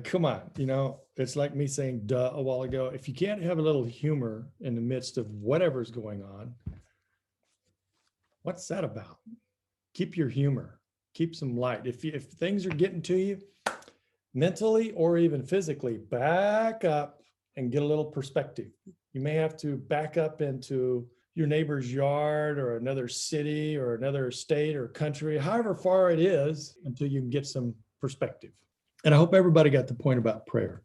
Come on, it's like me saying duh a while ago. If you can't have a little humor in the midst of whatever's going on, what's that about? Keep your humor, keep some light. If things are getting to you mentally or even physically, back up and get a little perspective. You may have to back up into your neighbor's yard or another city or another state or country, however far it is, until you can get some perspective. And I hope everybody got the point about prayer.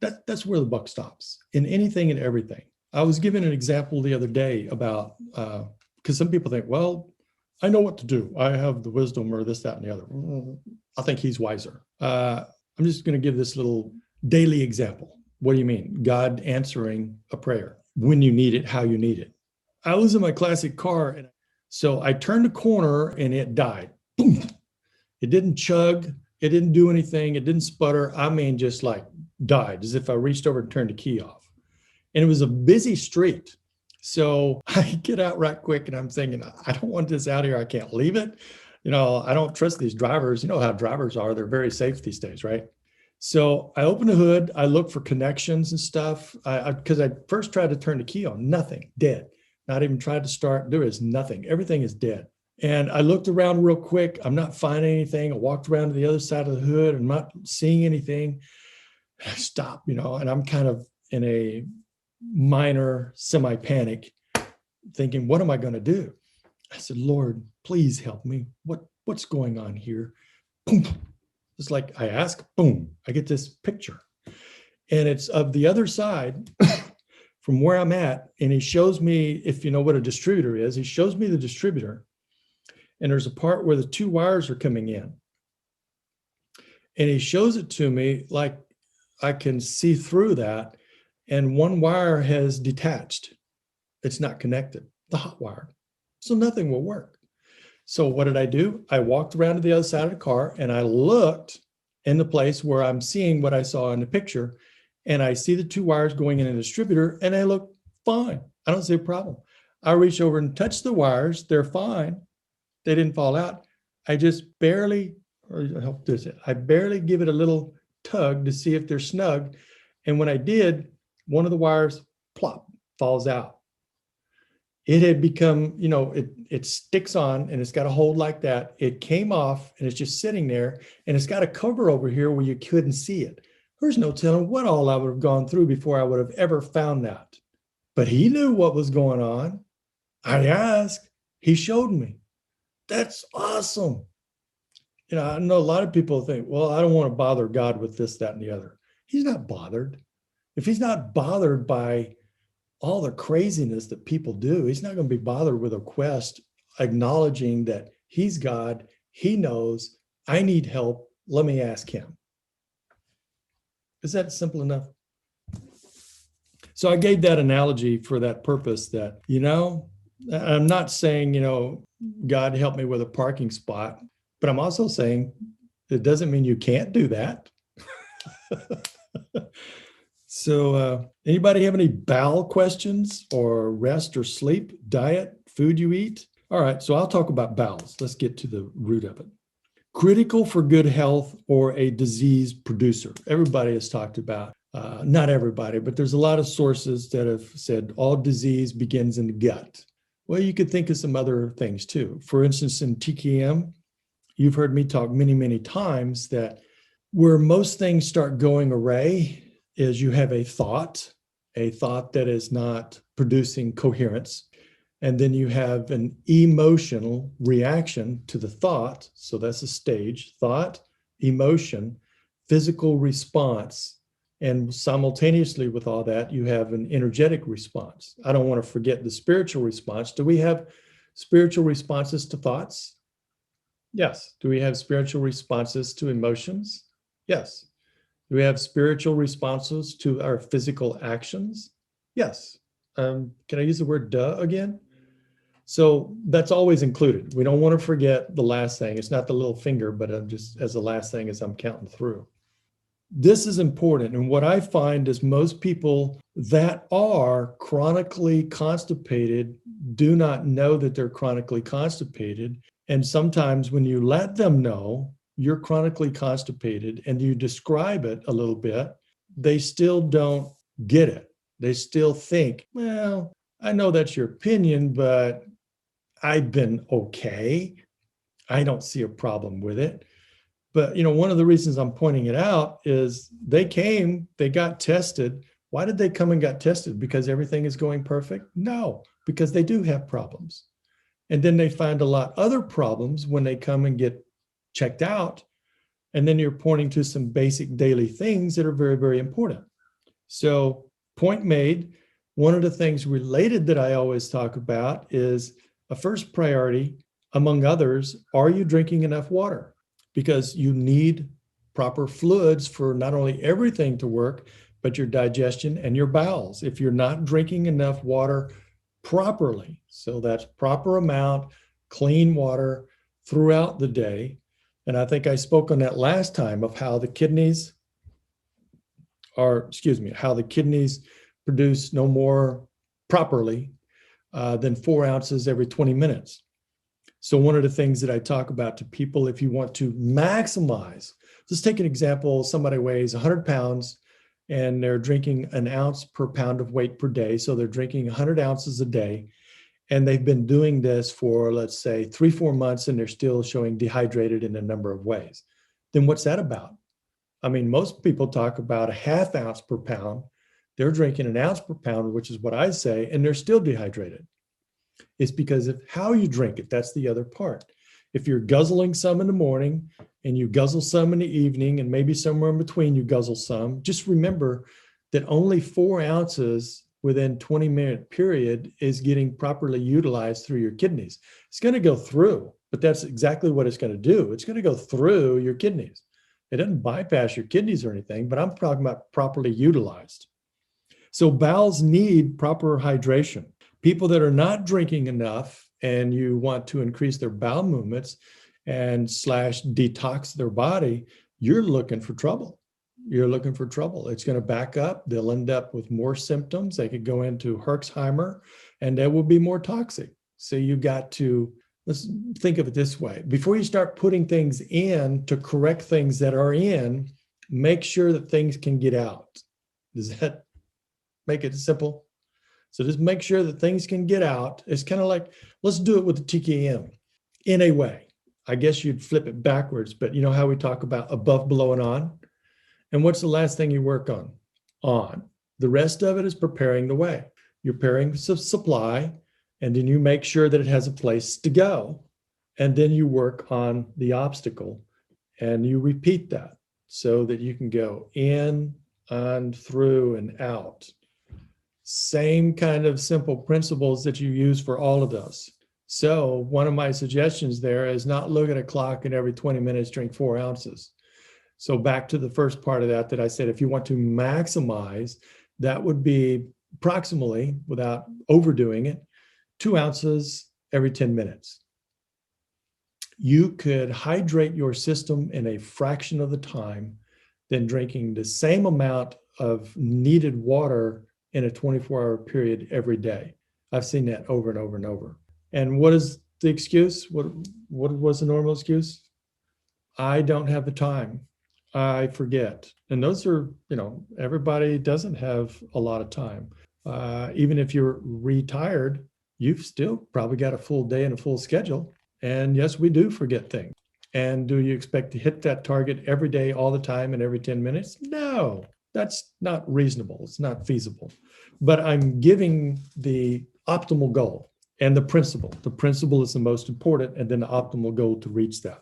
That's where the buck stops in anything and everything. I was given an example the other day about, because some people think, well, I know what to do. I have the wisdom or this, that, and the other. I think he's wiser. I'm just going to give this little daily example. What do you mean? God answering a prayer when you need it, how you need it. I was in my classic car, and so I turned the corner and it died. Boom. It didn't chug. It didn't do anything. It didn't sputter. I mean, just like died, as if I reached over and turned the key off. And it was a busy street. So I get out right quick and I'm thinking, I don't want this out here. I can't leave it. I don't trust these drivers. You know how drivers are. They're very safe these days, right? So I open the hood. I look for connections and stuff because I first tried to turn the key on. Nothing, dead. Not even tried to start. There is nothing. Everything is dead. And I looked around real quick. I'm not finding anything. I walked around to the other side of the hood. I'm not seeing anything. I stopped, and I'm kind of in a minor semi-panic thinking, what am I going to do? I said, Lord, please help me. What's going on here? Boom. It's like I ask, boom, I get this picture. And it's of the other side from where I'm at. And he shows me, if you know what a distributor is, he shows me the distributor. And there's a part where the two wires are coming in. And he shows it to me like I can see through that. And one wire has detached. It's not connected, the hot wire. So nothing will work. So what did I do? I walked around to the other side of the car and I looked in the place where I'm seeing what I saw in the picture. And I see the two wires going in a distributor and they look fine. I don't see a problem. I reach over and touch the wires. They're fine. They didn't fall out. I just barely, I barely give it a little tug to see if they're snug. And when I did, one of the wires, plop, falls out. It had become, it sticks on and it's got a hold like that. It came off and it's just sitting there and it's got a cover over here where you couldn't see it. There's no telling what all I would have gone through before I would have ever found that. But he knew what was going on. I asked, he showed me. That's awesome. I know a lot of people think, well, I don't want to bother God with this, that, and the other. He's not bothered. If he's not bothered by all the craziness that people do, he's not going to be bothered with a request acknowledging that he's God, he knows, I need help, let me ask him. Is that simple enough? So I gave that analogy for that purpose that, I'm not saying, God help me with a parking spot, but I'm also saying it doesn't mean you can't do that. So anybody have any bowel questions or rest or sleep, diet, food you eat? All right, so I'll talk about bowels. Let's get to the root of it. Critical for good health or a disease producer. Everybody has talked about, not everybody, but there's a lot of sources that have said all disease begins in the gut. Well, you could think of some other things too. For instance, in TKM, you've heard me talk many, many times that where most things start going awry is you have a thought that is not producing coherence. And then you have an emotional reaction to the thought. So that's a stage, thought, emotion, physical response. And simultaneously with all that, you have an energetic response. I don't want to forget the spiritual response. Do we have spiritual responses to thoughts? Yes. Do we have spiritual responses to emotions? Yes. Do we have spiritual responses to our physical actions? Yes. Can I use the word duh again? So that's always included. We don't want to forget the last thing. It's not the little finger, but I'm just as the last thing as I'm counting through. This is important. And what I find is most people that are chronically constipated do not know that they're chronically constipated. And sometimes when you let them know, you're chronically constipated and you describe it a little bit, they still don't get it. They still think, well, I know that's your opinion, but I've been okay. I don't see a problem with it. But, one of the reasons I'm pointing it out is they got tested. Why did they come and got tested? Because everything is going perfect? No, because they do have problems. And then they find a lot other problems when they come and get checked out. And then you're pointing to some basic daily things that are very, very important. So, point made. One of the things related that I always talk about is a first priority, among others, are you drinking enough water? Because you need proper fluids for not only everything to work, but your digestion and your bowels. If you're not drinking enough water properly, so that's proper amount, clean water throughout the day. And I think I spoke on that last time of how the kidneys produce no more properly than 4 ounces every 20 minutes. So one of the things that I talk about to people, if you want to maximize, let's take an example, somebody weighs 100 pounds and they're drinking an ounce per pound of weight per day. So they're drinking 100 ounces a day. And they've been doing this for, let's say, 3-4 months, and they're still showing dehydrated in a number of ways. Then what's that about? I mean, most people talk about a half ounce per pound. They're drinking an ounce per pound, which is what I say, and they're still dehydrated. It's because of how you drink it. That's the other part. If you're guzzling some in the morning and you guzzle some in the evening, and maybe somewhere in between you guzzle some, just remember that only 4 ounces within 20-minute period is getting properly utilized through your kidneys. It's going to go through, but that's exactly what it's going to do. It's going to go through your kidneys. It doesn't bypass your kidneys or anything, but I'm talking about properly utilized. So bowels need proper hydration. People that are not drinking enough and you want to increase their bowel movements and / detox their body, you're looking for trouble. You're looking for trouble. It's going to back up. They'll end up with more symptoms. They could go into Herxheimer and that will be more toxic. So you got to, let's think of it this way. Before you start putting things in to correct things that are in, make sure that things can get out. Does that make it simple? So just make sure that things can get out. It's kind of like, let's do it with the TKM in a way. I guess you'd flip it backwards, but you know how we talk about above, below, and on? And what's the last thing you work on? On. The rest of it is preparing the way. You're preparing the supply, and then you make sure that it has a place to go. And then you work on the obstacle, and you repeat that so that you can go in, on, through, and out. Same kind of simple principles that you use for all of those. So one of my suggestions there is not look at a clock and every 20 minutes drink 4 ounces. So back to the first part of that I said, if you want to maximize, that would be approximately, without overdoing it, 2 ounces every 10 minutes. You could hydrate your system in a fraction of the time than drinking the same amount of needed water in a 24-hour period every day. I've seen that over and over and over. And what is the excuse? What was the normal excuse? I don't have the time. I forget. And those are, everybody doesn't have a lot of time. Even if you're retired, you've still probably got a full day and a full schedule. And yes, we do forget things. And do you expect to hit that target every day, all the time, and every 10 minutes? No, that's not reasonable. It's not feasible. But I'm giving the optimal goal and the principle. The principle is the most important, and then the optimal goal to reach that.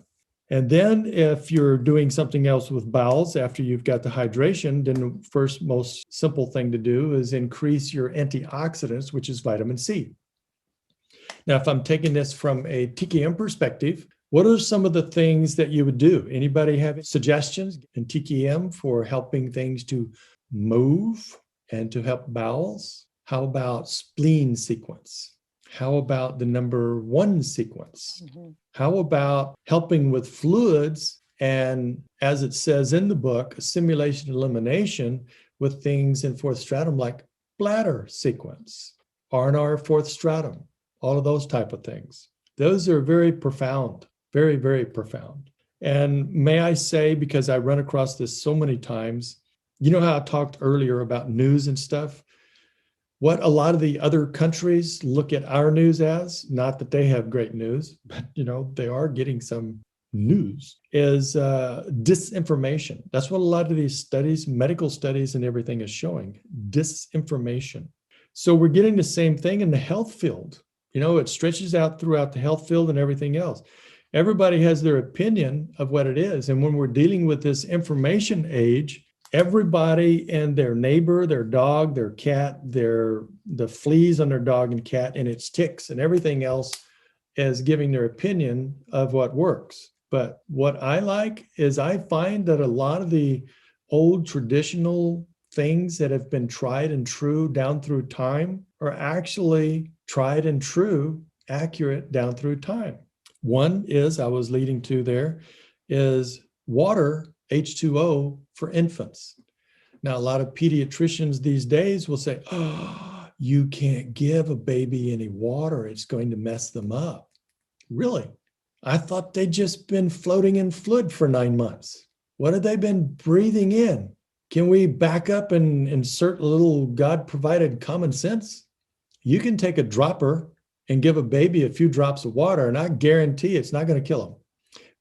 And then if you're doing something else with bowels after you've got the hydration, then the first most simple thing to do is increase your antioxidants, which is vitamin C. Now, if I'm taking this from a TKM perspective, what are some of the things that you would do? Anybody have suggestions in TKM for helping things to move and to help bowels? How about spleen sequence? How about the number 1 sequence? Mm-hmm. How about helping with fluids? And as it says in the book, assimilation elimination with things in 4th stratum like bladder sequence, R&R 4th stratum, all of those type of things. Those are very profound, very, very profound. And may I say, because I run across this so many times, you know how I talked earlier about news and stuff? What a lot of the other countries look at our news as, not that they have great news, but they are getting some news, is disinformation. That's what a lot of these studies, medical studies and everything is showing, disinformation. So we're getting the same thing in the health field. It stretches out throughout the health field and everything else. Everybody has their opinion of what it is. And when we're dealing with this information age, everybody and their neighbor, their dog, their cat, the fleas on their dog and cat, and its ticks and everything else is giving their opinion of what works. But what I like is I find that a lot of the old traditional things that have been tried and true down through time are actually tried and true, accurate down through time. One is, I was leading to there, is water, H2O, for infants. Now, a lot of pediatricians these days will say, oh, you can't give a baby any water. It's going to mess them up. Really? I thought they'd just been floating in fluid for 9 months. What have they been breathing in? Can we back up and insert a little God-provided common sense? You can take a dropper and give a baby a few drops of water, and I guarantee it's not going to kill them.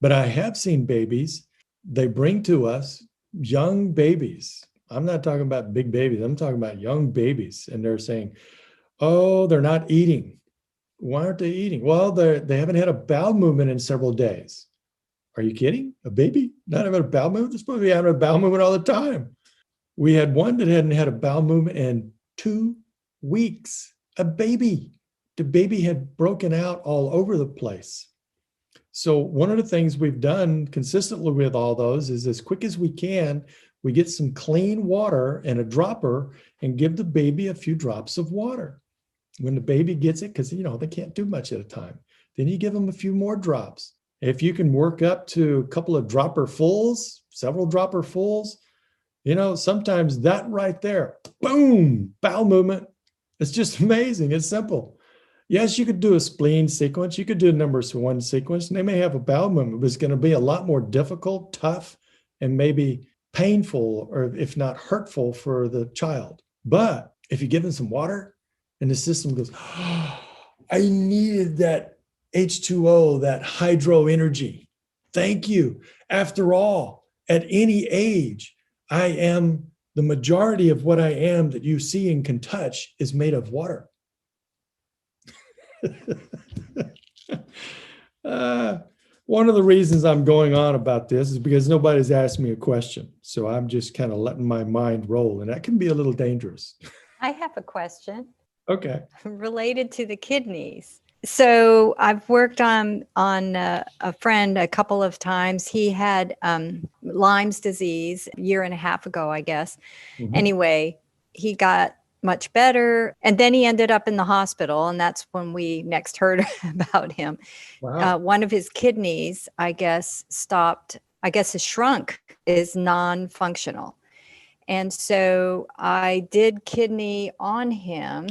But I have seen babies, they bring to us young babies. I'm not talking about big babies. I'm talking about young babies. And they're saying, oh, they're not eating. Why aren't they eating? Well, they haven't had a bowel movement in several days. Are you kidding? A baby not having a bowel movement? They're supposed to be having a bowel movement all the time. We had one that hadn't had a bowel movement in 2 weeks. A baby. The baby had broken out all over the place. So one of the things we've done consistently with all those is, as quick as we can, we get some clean water and a dropper and give the baby a few drops of water. When the baby gets it, because they can't do much at a time, then you give them a few more drops. If you can work up to a couple of dropper fulls, several dropper fulls, sometimes that right there, boom, bowel movement. It's just amazing. It's simple. Yes, you could do a spleen sequence. You could do a number one sequence, and they may have a bowel movement, but it's going to be a lot more difficult, tough, and maybe painful, or if not hurtful for the child. But if you give them some water and the system goes, oh, I needed that H2O, that hydro energy. Thank you. After all, at any age, I am the majority of what I am that you see and can touch is made of water. One of the reasons I'm going on about this is because nobody's asked me a question. So I'm just kind of letting my mind roll, and that can be a little dangerous. I have a question. Okay. Related to the kidneys. So I've worked on a friend a couple of times. He had Lyme's disease a year and a half ago, I guess. Mm-hmm. Anyway, he got much better. And then he ended up in the hospital. And that's when we next heard about him. Wow. One of his kidneys, I guess, stopped, I guess is shrunk, is non-functional. And so I did kidney on him,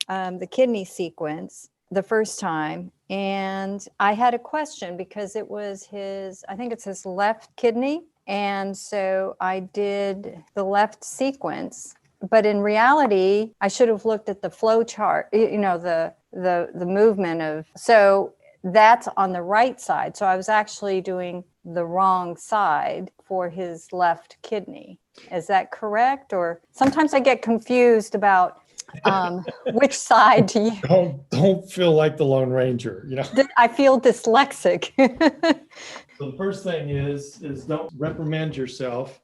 the kidney sequence, the first time. And I had a question because it was I think it's his left kidney. And so I did the left sequence. But in reality, I should have looked at the flow chart, the movement of, so that's on the right side. So I was actually doing the wrong side for his left kidney. Is that correct? Or sometimes I get confused about which side to use. Don't feel like the Lone Ranger, I feel dyslexic. So the first thing is don't reprimand yourself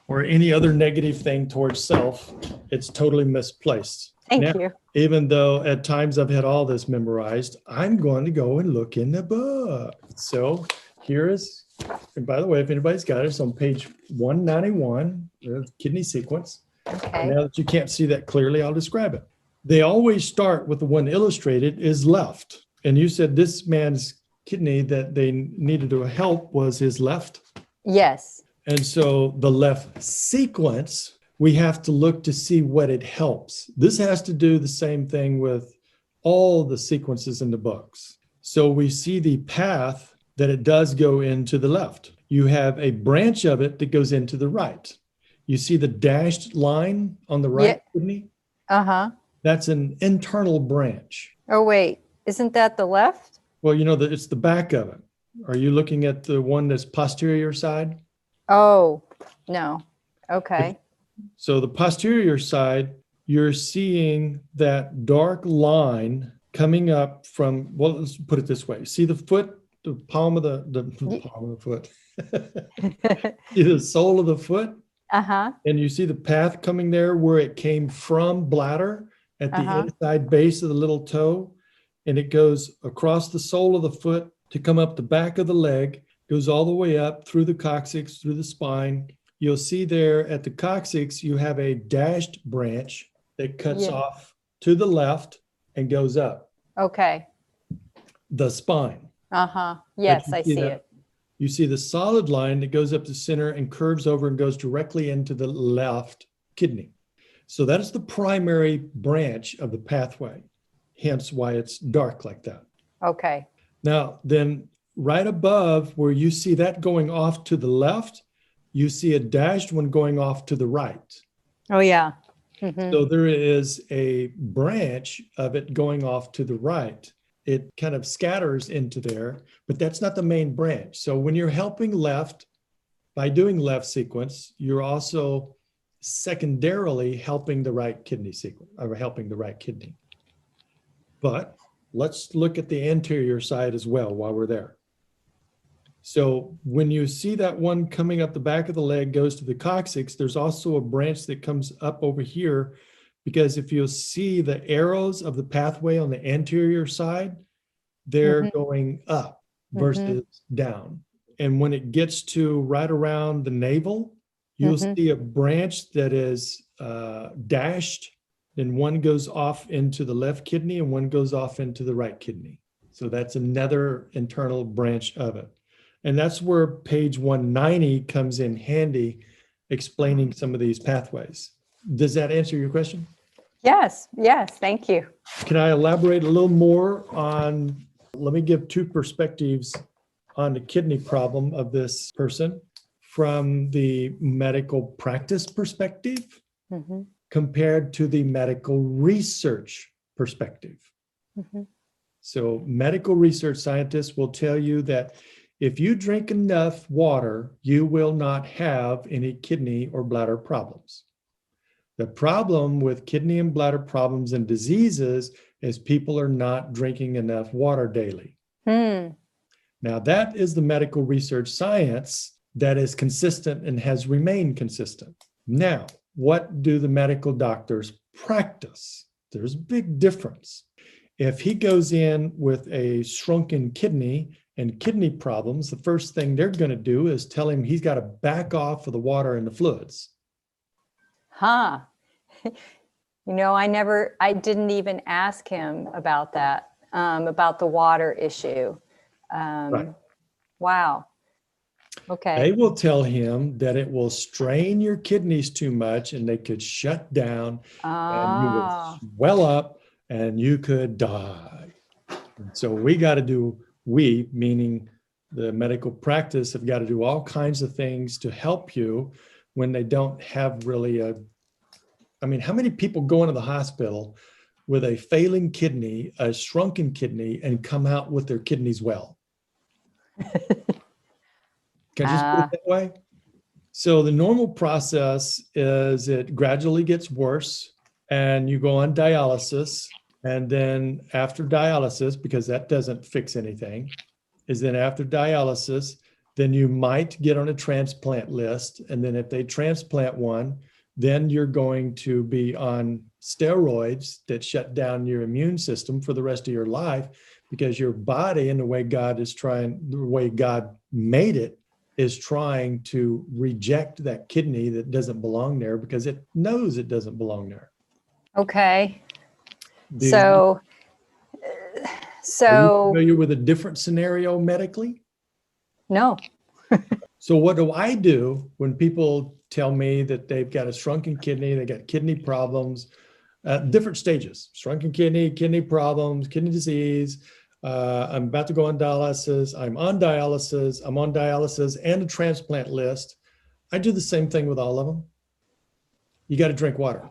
or any other negative thing towards self. It's totally misplaced. Thank you. Even though at times I've had all this memorized, I'm going to go and look in the book. So here is, and by the way, if anybody's got it, it's on page 191, the kidney sequence. Okay. Now that you can't see that clearly, I'll describe it. They always start with the one illustrated is left. And you said this man's kidney that they needed to help was his left? Yes. And so the left sequence, we have to look to see what it helps. This has to do the same thing with all the sequences in the books. So we see the path that it does go into the left. You have a branch of it that goes into the right. You see the dashed line on the right kidney? Uh-huh. That's an internal branch. Oh, wait. Isn't that the left? Well, it's the back of it. Are you looking at the one that's posterior side? Oh, no. Okay. So the posterior side, you're seeing that dark line coming up from, well, let's put it this way. See the foot, the palm of the palm of the foot. See the sole of the foot? Uh-huh. And you see the path coming there where it came from bladder at the inside base of the little toe. And it goes across the sole of the foot to come up the back of the leg, goes all the way up through the coccyx, through the spine. You'll see there at the coccyx, you have a dashed branch that cuts off to the left and goes up. Okay. The spine. Uh-huh. Yes, I see it. You see the solid line that goes up the center and curves over and goes directly into the left kidney. So that is the primary branch of the pathway, hence why it's dark like that. Okay. Now, then right above where you see that going off to the left, you see a dashed one going off to the right. Oh, yeah. Mm-hmm. So there is a branch of it going off to the right. It kind of scatters into there, but that's not the main branch. So when you're helping left, by doing left sequence, you're also secondarily helping the right kidney sequence, or helping the right kidney. But let's look at the anterior side as well while we're there. So when you see that one coming up the back of the leg goes to the coccyx, there's also a branch that comes up over here, because if you'll see the arrows of the pathway on the anterior side, they're going up versus down. And when it gets to right around the navel, you'll see a branch that is dashed, and one goes off into the left kidney and one goes off into the right kidney. So that's another internal branch of it. And that's where page 190 comes in handy, explaining some of these pathways. Does that answer your question? Yes, yes, thank you. Can I elaborate a little more on, let me give two perspectives on the kidney problem of this person from the medical practice perspective compared to the medical research perspective. So medical research scientists will tell you that if you drink enough water, you will not have any kidney or bladder problems. The problem with kidney and bladder problems and diseases is people are not drinking enough water daily. Now, that is the medical research science that is consistent and has remained consistent. Now, what do the medical doctors practice? There's a big difference. If he goes in with a shrunken kidney and kidney problems, the first thing they're going to do is tell him he's got to back off of the water and the fluids. Huh. I didn't even ask him about that, about the water issue. Right. Wow. Okay. They will tell him that it will strain your kidneys too much and they could shut down and you would swell up and you could die. And so we, meaning the medical practice, have got to do all kinds of things to help you when they don't have really how many people go into the hospital with a failing kidney, a shrunken kidney, and come out with their kidneys well? Can I just put it that way? So the normal process is it gradually gets worse and you go on dialysis. And then after dialysis, because that doesn't fix anything, after dialysis, then you might get on a transplant list. And then if they transplant one, then you're going to be on steroids that shut down your immune system for the rest of your life, because your body, and the way God made it, is trying to reject that kidney that doesn't belong there because it knows it doesn't belong there. Okay. Are So you familiar with a different scenario medically? No. So what do I do when people tell me that they've got a shrunken kidney, they got kidney problems at different stages, shrunken kidney, kidney problems, kidney disease, I'm about to go on dialysis. I'm on dialysis. I'm on dialysis and a transplant list. I do the same thing with all of them. You got to drink water.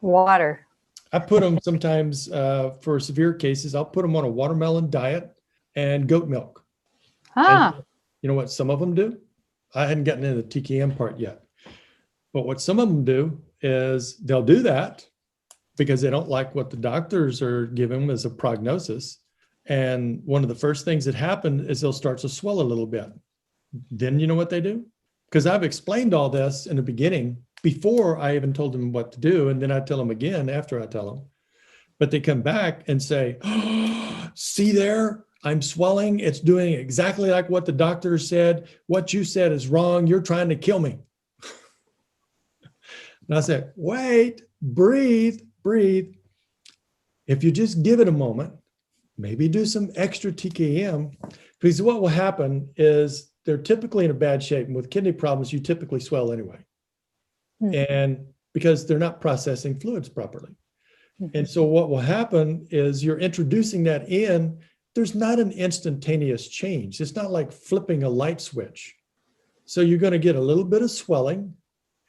Water. I put them sometimes for severe cases, I'll put them on a watermelon diet and goat milk. And you know what some of them do? I hadn't gotten into the TKM part yet. But what some of them do is they'll do that because they don't like what the doctors are giving them as a prognosis. And one of the first things that happen is they'll start to swell a little bit. Then you know what they do? Because I've explained all this in the beginning before I even told them what to do. And then I tell them again after I tell them. But they come back and say, oh, see there, I'm swelling. It's doing exactly like what the doctor said. What you said is wrong. You're trying to kill me. And I said, wait, breathe, breathe. If you just give it a moment, maybe do some extra TKM, because what will happen is they're typically in a bad shape. And with kidney problems, you typically swell anyway. And because they're not processing fluids properly. And so what will happen is you're introducing that in, there's not an instantaneous change. It's not like flipping a light switch. So you're going to get a little bit of swelling,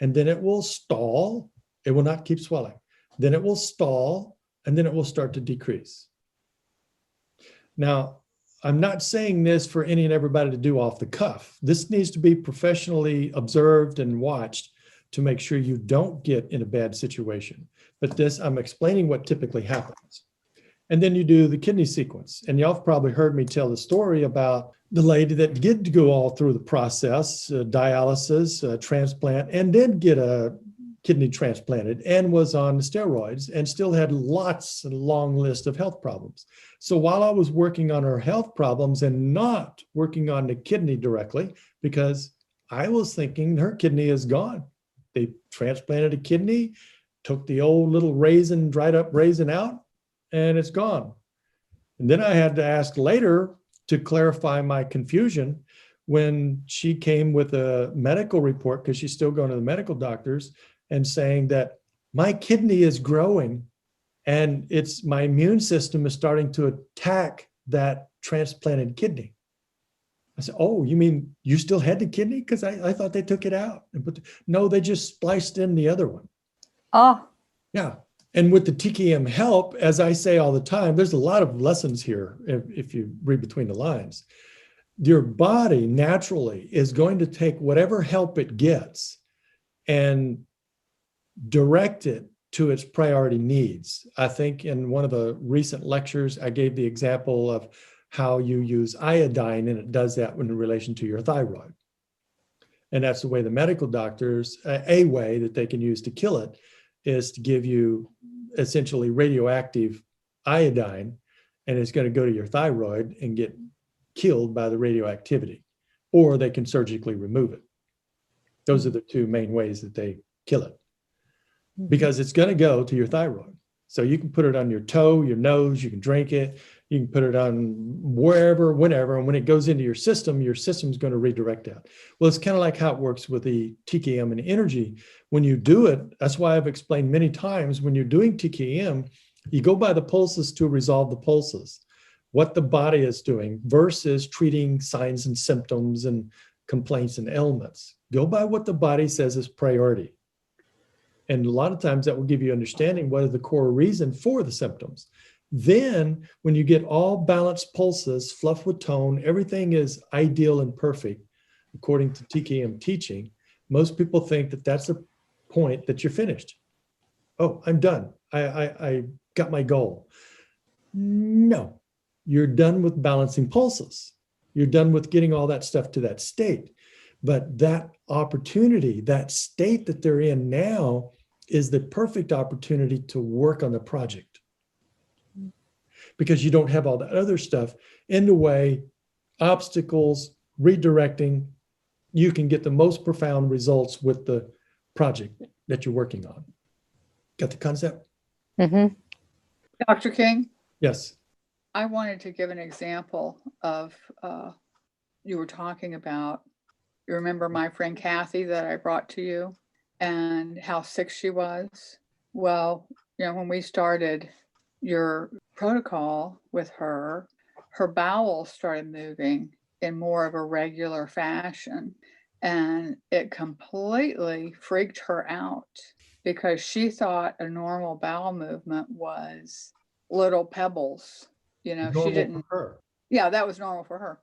and then it will stall. It will not keep swelling. Then it will stall, and then it will start to decrease. Now, I'm not saying this for any and everybody to do off the cuff. This needs to be professionally observed and watched to make sure you don't get in a bad situation. But this, I'm explaining what typically happens. And then you do the kidney sequence. And y'all have probably heard me tell the story about the lady that did go all through the process, dialysis, transplant, and did get a kidney transplanted and was on steroids and still had lots and long list of health problems. So while I was working on her health problems and not working on the kidney directly, because I was thinking her kidney is gone. They transplanted a kidney, took the old little raisin, dried up raisin out, and it's gone. And then I had to ask later to clarify my confusion when she came with a medical report, because she's still going to the medical doctors, and saying that my kidney is growing and it's my immune system is starting to attack that transplanted kidney. I said, oh, you mean you still had the kidney? Because I thought they took it out. No, they just spliced in the other one. Oh. Yeah. And with the TKM help, as I say all the time, there's a lot of lessons here if you read between the lines. Your body naturally is going to take whatever help it gets and direct it to its priority needs. I think in one of the recent lectures, I gave the example of how you use iodine, and it does that in relation to your thyroid. And that's the way the medical doctors, a way that they can use to kill it is to give you essentially radioactive iodine, and it's going to go to your thyroid and get killed by the radioactivity, or they can surgically remove it. Those are the two main ways that they kill it, because it's going to go to your thyroid. So you can put it on your toe, your nose, you can drink it, you can put it on wherever, whenever, and when it goes into your system's going to redirect that. Well, it's kind of like how it works with the TKM and energy. When you do it, that's why I've explained many times, when you're doing TKM, you go by the pulses to resolve the pulses, what the body is doing versus treating signs and symptoms and complaints and ailments. Go by what the body says is priority. And a lot of times that will give you understanding what is the core reason for the symptoms. Then when you get all balanced pulses, fluff with tone, everything is ideal and perfect, according to TKM teaching, most people think that that's the point that you're finished. Oh, I'm done. I got my goal. No, you're done with balancing pulses. You're done with getting all that stuff to that state. But that opportunity, that state that they're in now is the perfect opportunity to work on the project, because you don't have all that other stuff in the way, obstacles, redirecting. You can get the most profound results with the project that you're working on. Got the concept? Mm-hmm. Dr. King? Yes. I wanted to give an example of, you were talking about, you remember my friend Kathy that I brought to you and how sick she was? Well, when we started your protocol with her, her bowels started moving in more of a regular fashion. And it completely freaked her out because she thought a normal bowel movement was little pebbles. You know, she Normal didn't, for her. yeah, that was normal for her.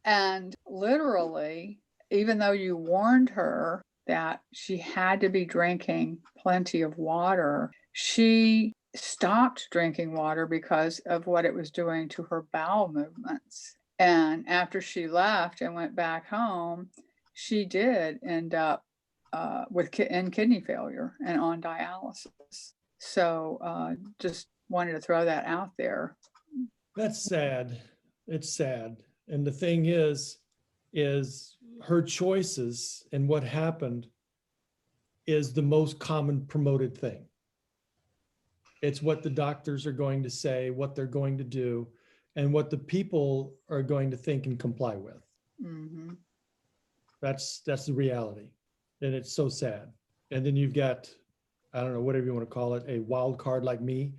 And literally, even though you warned her that she had to be drinking plenty of water, she stopped drinking water because of what it was doing to her bowel movements. And after she left and went back home, she did end up with kidney failure and on dialysis. So just wanted to throw that out there. That's sad. It's sad. And the thing is her choices and what happened is the most common promoted thing. It's what the doctors are going to say, what they're going to do, and what the people are going to think and comply with. Mm-hmm. That's the reality. And it's so sad. And then you've got, I don't know, whatever you want to call it, a wild card like me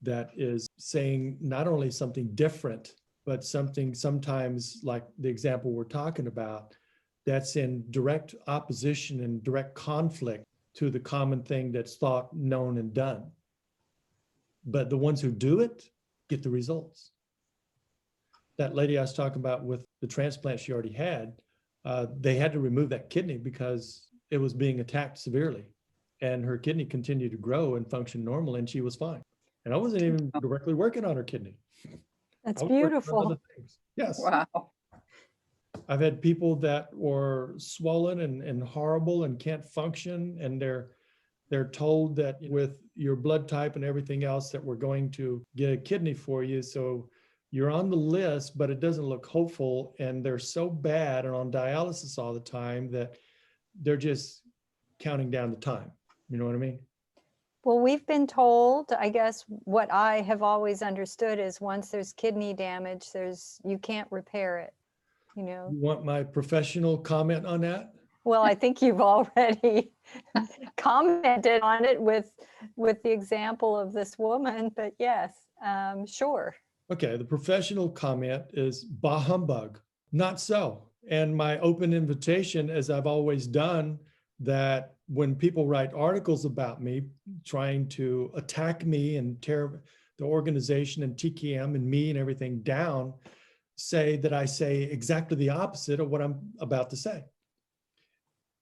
that is saying not only something different, but something sometimes like the example we're talking about, that's in direct opposition and direct conflict to the common thing that's thought, known, and done. But the ones who do it get the results. That lady I was talking about with the transplant she already had, they had to remove that kidney because it was being attacked severely. And her kidney continued to grow and function normal, and she was fine. And I wasn't even directly working on her kidney. That's I was working on beautiful. other things. Yes. Wow. I've had people that were swollen and horrible and can't function, and they're told that with your blood type and everything else that we're going to get a kidney for you. So you're on the list, but it doesn't look hopeful. And they're so bad and on dialysis all the time that they're just counting down the time. You know what I mean? Well, we've been told, I guess what I have always understood is once there's kidney damage, you can't repair it, you know. You want my professional comment on that? Well, I think you've already commented on it with the example of this woman, but yes, sure. Okay, the professional comment is bah humbug. Not so. And my open invitation, as I've always done, that when people write articles about me, trying to attack me and tear the organization and TKM and me and everything down, say that I say exactly the opposite of what I'm about to say.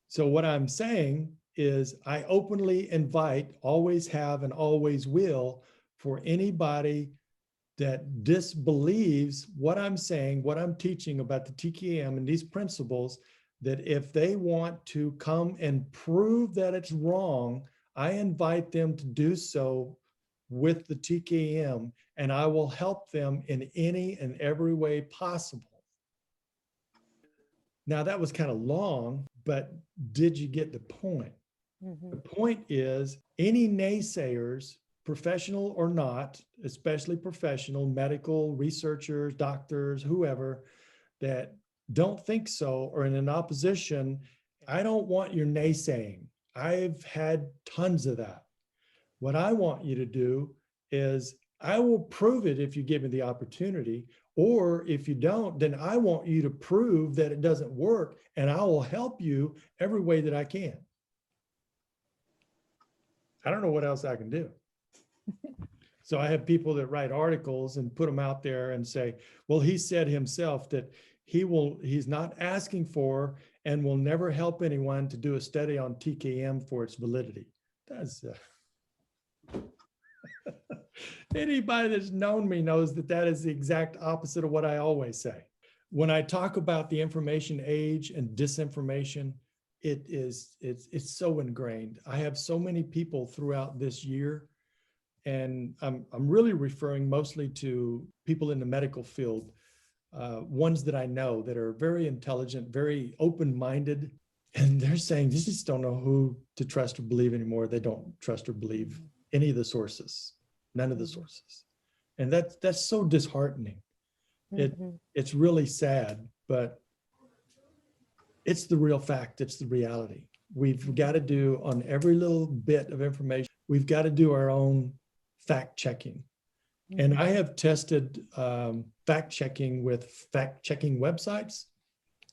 So what I'm saying is I openly invite, always have and always will, for anybody that disbelieves what I'm saying, what I'm teaching about the TKM and these principles, that if they want to come and prove that it's wrong, I invite them to do so with the TKM, and I will help them in any and every way possible. Now that was kind of long, but did you get the point? Mm-hmm. The point is any naysayers, professional or not, especially professional, medical researchers, doctors, whoever, that don't think so or in opposition, I don't want your naysaying. I've had tons of that. What I want you to do is I will prove it if you give me the opportunity, or if you don't, then I want you to prove that it doesn't work, and I will help you every way that I can. I don't know what else I can do. So I have people that write articles and put them out there and say, well, he said himself that he's not asking for and will never help anyone to do a study on TKM for its validity. That's anybody that's known me knows that that is the exact opposite of what I always say. When I talk about the information age and disinformation, it's so ingrained. I have so many people throughout this year, and I'm really referring mostly to people in the medical field, ones that I know that are very intelligent, very open-minded, and they're saying they just don't know who to trust or believe anymore. They don't trust or believe any of the sources, none of the sources. And that's so disheartening. It's really sad, but it's the real fact. It's the reality. We've got to do on every little bit of information, we've got to do our own fact checking. And I have tested fact checking with fact checking websites.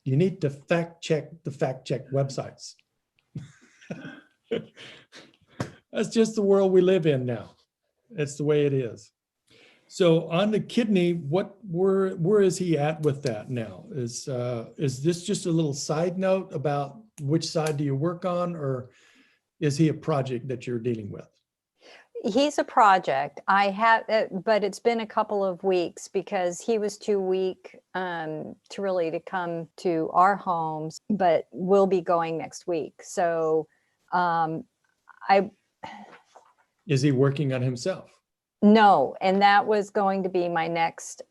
You need to fact check the fact check websites. That's just the world we live in now. It's the way it is. So on the kidney, where is he at with that now? Is this just a little side note about which side do you work on, or is he a project that you're dealing with? He's a project. I have, but it's been a couple of weeks because he was too weak to come to our homes, but we'll be going next week. So Is he working on himself? no, and that was going to be my next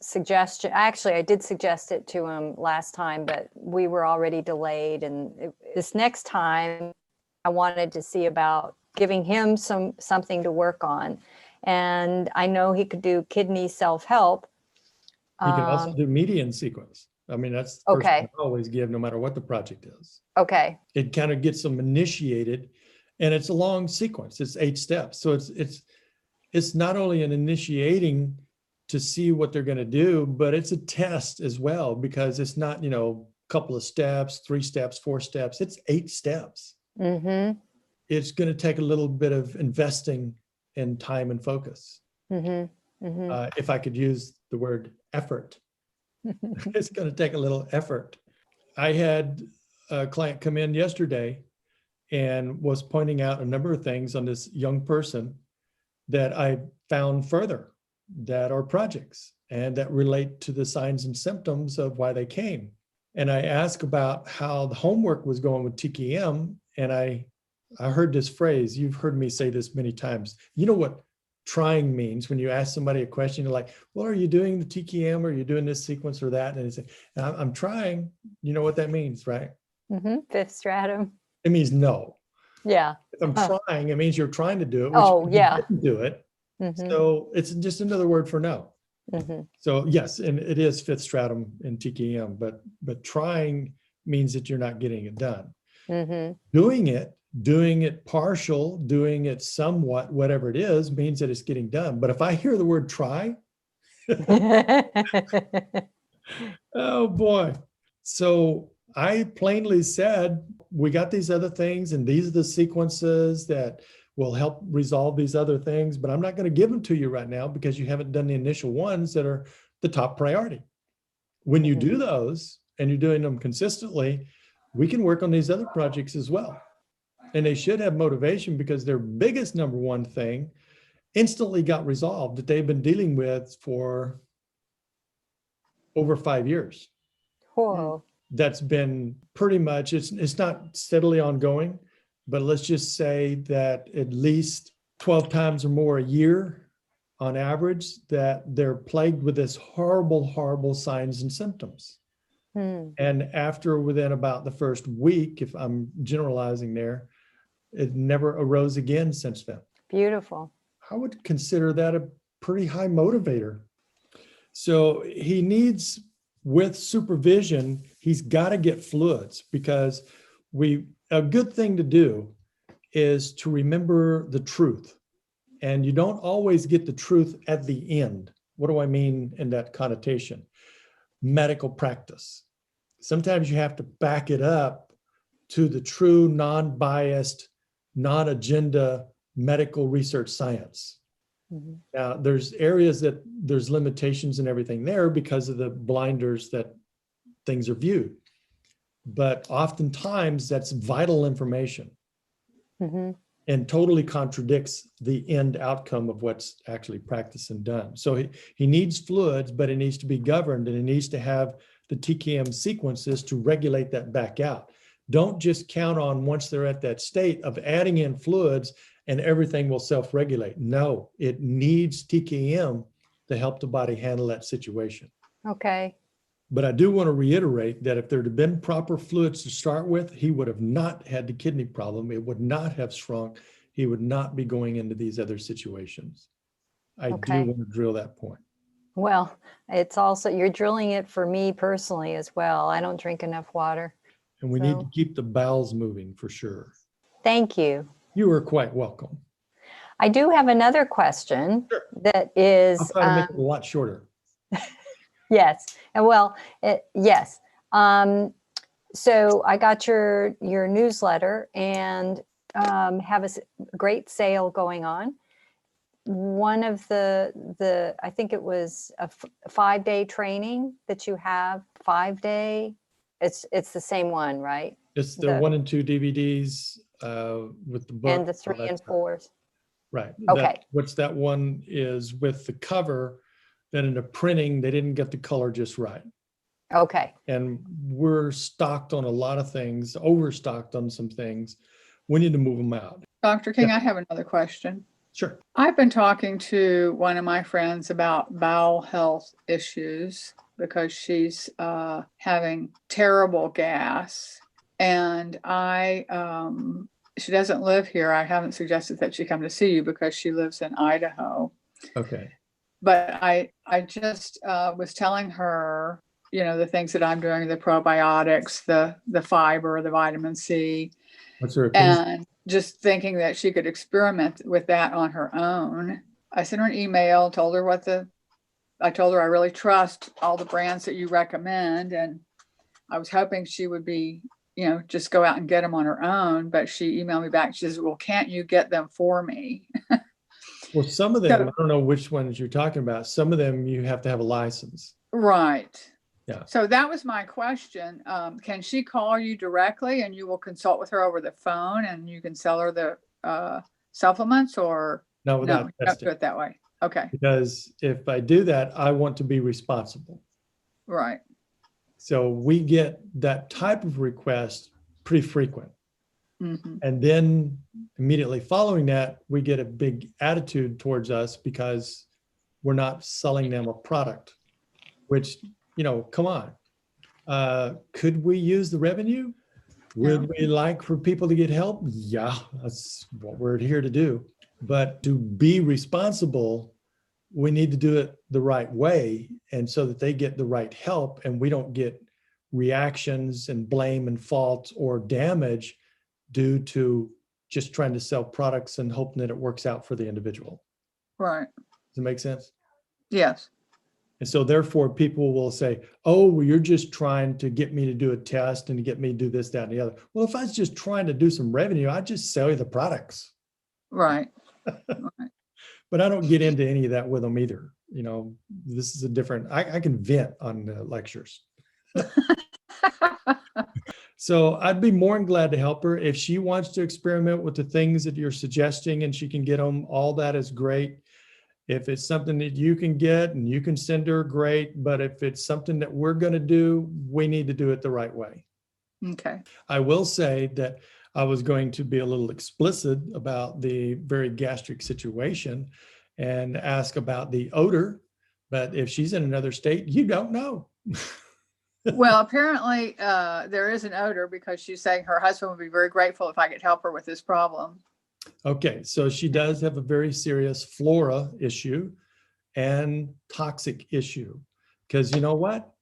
suggestion. Actually, I did suggest it to him last time, but we were already delayed. And this next time, I wanted to see about giving him something to work on. And I know he could do kidney self-help. You can also do median sequence. I mean, that's the first Okay. thing I always give, no matter what the project is. Okay. It kind of gets them initiated, and it's a long sequence. It's 8 steps. So it's not only an initiating to see what they're going to do, but it's a test as well, because it's not, a couple of steps, 3 steps, 4 steps. It's 8 steps. Mm-hmm. It's going to take a little bit of investing in time and focus. Mm-hmm. Mm-hmm. If I could use the word effort, it's going to take a little effort. I had a client come in yesterday and was pointing out a number of things on this young person that I found further that are projects and that relate to the signs and symptoms of why they came. And I asked about how the homework was going with TKM, and I heard this phrase. You've heard me say this many times. You know what trying means when you ask somebody a question, you're like, well, are you doing the TKM, or are you doing this sequence or that? And they say, I'm trying. You know what that means, right? Mm-hmm. 5th stratum. It means no. Yeah. If I'm trying, it means you're trying to do it, which Oh, yeah. you didn't do it. Mm-hmm. So it's just another word for no. Mm-hmm. So yes, and it is 5th stratum in TKM, but trying means that you're not getting it done. Mm-hmm. Doing it partial, doing it somewhat, whatever it is, means that it's getting done. But if I hear the word try, oh boy. So I plainly said, we got these other things, and these are the sequences that will help resolve these other things, but I'm not going to give them to you right now because you haven't done the initial ones that are the top priority. When you do those and you're doing them consistently, we can work on these other projects as well. And they should have motivation, because their biggest number one thing instantly got resolved that they've been dealing with for over 5 years. Whoa. That's been pretty much, it's not steadily ongoing, but let's just say that at least 12 times or more a year on average, that they're plagued with this horrible, horrible signs and symptoms. And within about the first week, if I'm generalizing there, it never arose again since then. Beautiful. I would consider that a pretty high motivator. So he needs, with supervision, he's got to get fluids, because a good thing to do is to remember the truth. And you don't always get the truth at the end. What do I mean in that connotation? Medical practice. Sometimes you have to back it up to the true, non-biased, non-agenda medical research science. Mm-hmm. Now, there's areas that there's limitations and everything there because of the blinders that things are viewed. But oftentimes that's vital information. Mm-hmm. And totally contradicts the end outcome of what's actually practiced and done. So he needs fluids, but it needs to be governed, and it needs to have the TKM sequences to regulate that back out. Don't just count on, once they're at that state, of adding in fluids and everything will self-regulate. No, it needs TKM to help the body handle that situation. Okay. But I do want to reiterate that if there'd have been proper fluids to start with, he would have not had the kidney problem. It would not have shrunk. He would not be going into these other situations. I do want to drill that point. Well, it's also, you're drilling it for me personally as well. I don't drink enough water. And we need to keep the bowels moving for sure. Thank you. You are quite welcome. I do have another question Sure. that is, I'll try to make it a lot shorter. yes, and well, yes. So I got your newsletter and have a great sale going on. One of the I think it was a 5-day training that you have, 5-day. It's the same one, right? It's the 1 and 2 DVDs with the book. And the all 3 that and stuff. 4s. Right. Okay. What's that one is with the cover, that in the printing, they didn't get the color just right. Okay. And we're stocked on a lot of things, overstocked on some things. We need to move them out. Dr. King, Yeah. I have another question. Sure. I've been talking to one of my friends about bowel health issues because she's having terrible gas. And she doesn't live here. I haven't suggested that she come to see you because she lives in Idaho. Okay. But I just was telling her, the things that I'm doing, the probiotics, the fiber, the vitamin C. What's her opinion? And just thinking that she could experiment with that on her own. I sent her an email, told her I told her I really trust all the brands that you recommend. And I was hoping she would be, just go out and get them on her own. But she emailed me back. She says, well, can't you get them for me? Well, some of them, I don't know which ones you're talking about. Some of them you have to have a license. Right. Yeah. So that was my question. Can she call you directly and you will consult with her over the phone and you can sell her the supplements, or Not without don't testing. do it that way? Okay. Because if I do that, I want to be responsible. Right. So we get that type of request pretty frequent. Mm-hmm. And then immediately following that, we get a big attitude towards us because we're not selling them a product, which, come on. Could we use the revenue? Would we like for people to get help? Yeah, that's what we're here to do. But to be responsible, we need to do it the right way, and so that they get the right help and we don't get reactions and blame and fault or damage due to just trying to sell products and hoping that it works out for the individual. Right. Does it make sense? Yes. And so therefore people will say, oh, well, you're just trying to get me to do a test and to get me to do this, that, and the other. Well, if I was just trying to do some revenue, I'd just sell you the products. Right. Right. But I don't get into any of that with them either. This is a different, I can vent on lectures. So I'd be more than glad to help her. If she wants to experiment with the things that you're suggesting and she can get them, all that is great. If it's something that you can get and you can send her, great. But if it's something that we're going to do, we need to do it the right way. Okay. I will say that I was going to be a little explicit about the very gastric situation and ask about the odor. But if she's in another state, you don't know. Well, apparently there is an odor because she's saying her husband would be very grateful if I could help her with this problem. Okay, so she does have a very serious flora issue and toxic issue, because you know what?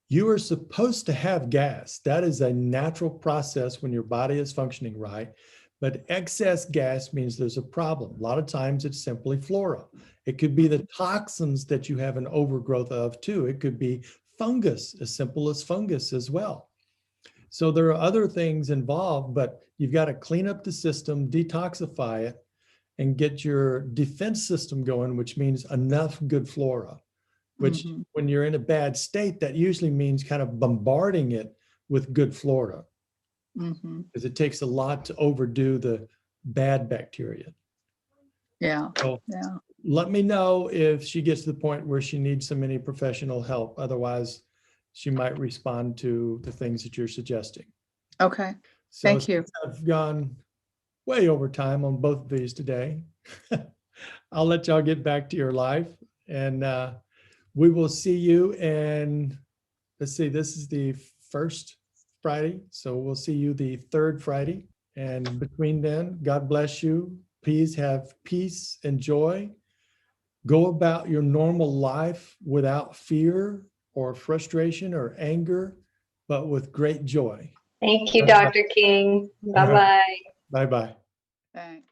You are supposed to have gas. That is a natural process when your body is functioning right. But excess gas means there's a problem. A lot of times it's simply flora. It could be the toxins that you have an overgrowth of too. It could be fungus, as simple as fungus as well. So there are other things involved, but you've got to clean up the system, detoxify it, and get your defense system going, which means enough good flora, which when you're in a bad state, that usually means kind of bombarding it with good flora, because it takes a lot to overdo the bad bacteria. Yeah. So Yeah. let me know if she gets to the point where she needs some any professional help. Otherwise, she might respond to the things that you're suggesting. Okay. So Thank you. I've gone way over time on both of these today. I'll let y'all get back to your life, and we will see you. And let's see, this is the first Friday, so we'll see you the third Friday. And between then, God bless you. Please have peace and joy. Go about your normal life without fear or frustration or anger, but with great joy. Thank you, Dr. King. Bye-bye. Bye-bye. Thanks.